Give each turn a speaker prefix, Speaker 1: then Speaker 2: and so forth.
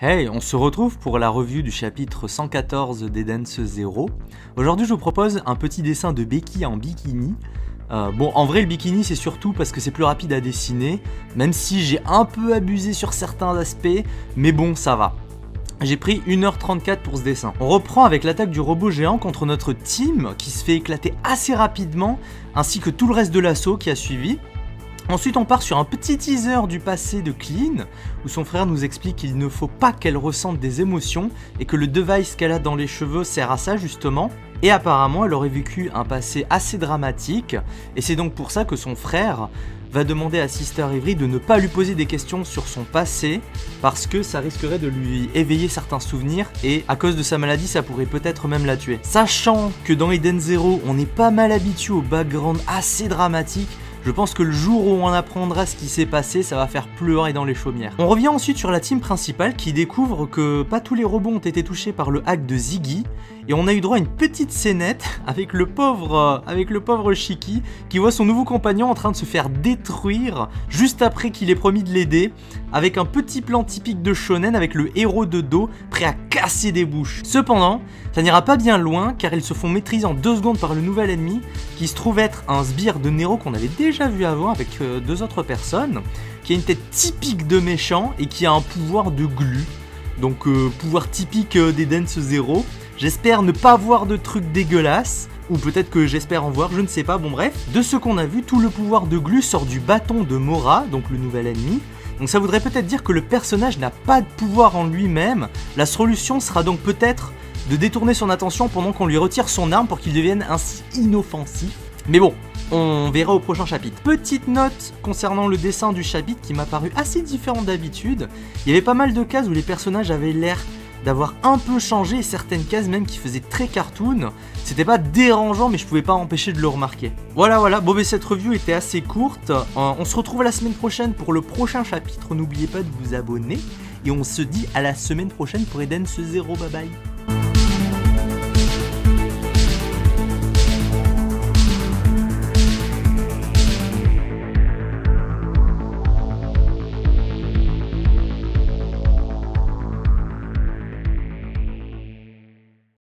Speaker 1: Hey, on se retrouve pour la review du chapitre 114 d'Edens Zero. Aujourd'hui, je vous propose un petit dessin de Becky en bikini. Bon, en vrai, le bikini, c'est surtout parce que c'est plus rapide à dessiner, même si j'ai un peu abusé sur certains aspects, mais bon, ça va. J'ai pris 1h34 pour ce dessin. On reprend avec l'attaque du robot géant contre notre team, qui se fait éclater assez rapidement, ainsi que tout le reste de l'assaut qui a suivi. Ensuite, on part sur un petit teaser du passé de Clean, où son frère nous explique qu'il ne faut pas qu'elle ressente des émotions, et que le device qu'elle a dans les cheveux sert à ça justement. Et apparemment, elle aurait vécu un passé assez dramatique, et c'est donc pour ça que son frère va demander à Sister Avery de ne pas lui poser des questions sur son passé, parce que ça risquerait de lui éveiller certains souvenirs, et à cause de sa maladie, ça pourrait peut-être même la tuer. Sachant que dans Eden Zero, on est pas mal habitué au background assez dramatique, je pense que le jour où on apprendra ce qui s'est passé, ça va faire pleurer dans les chaumières. On revient ensuite sur la team principale qui découvre que pas tous les robots ont été touchés par le hack de Ziggy. Et on a eu droit à une petite scénette avec le pauvre Shiki qui voit son nouveau compagnon en train de se faire détruire juste après qu'il ait promis de l'aider, avec un petit plan typique de shonen avec le héros de dos prêt à casser des bouches. Cependant, ça n'ira pas bien loin car ils se font maîtriser en 2 secondes par le nouvel ennemi qui se trouve être un sbire de Nero qu'on avait déjà vu avant avec 2 autres personnes, qui a une tête typique de méchant et qui a un pouvoir de glu. Donc pouvoir typique d'Edens Zero. J'espère ne pas voir de trucs dégueulasses, ou peut-être que j'espère en voir, je ne sais pas, bon bref. De ce qu'on a vu, tout le pouvoir de glu sort du bâton de Mora, donc le nouvel ennemi. Donc ça voudrait peut-être dire que le personnage n'a pas de pouvoir en lui-même. La solution sera donc peut-être de détourner son attention pendant qu'on lui retire son arme pour qu'il devienne ainsi inoffensif. Mais bon, on verra au prochain chapitre. Petite note concernant le dessin du chapitre qui m'a paru assez différent d'habitude. Il y avait pas mal de cases où les personnages avaient l'air d'avoir un peu changé, et certaines cases même qui faisaient très cartoon. C'était pas dérangeant mais je pouvais pas empêcher de le remarquer. Voilà, bon mais cette review était assez courte. On se retrouve la semaine prochaine pour le prochain chapitre. N'oubliez pas de vous abonner et on se dit à la semaine prochaine pour Edens Zero. Bye bye.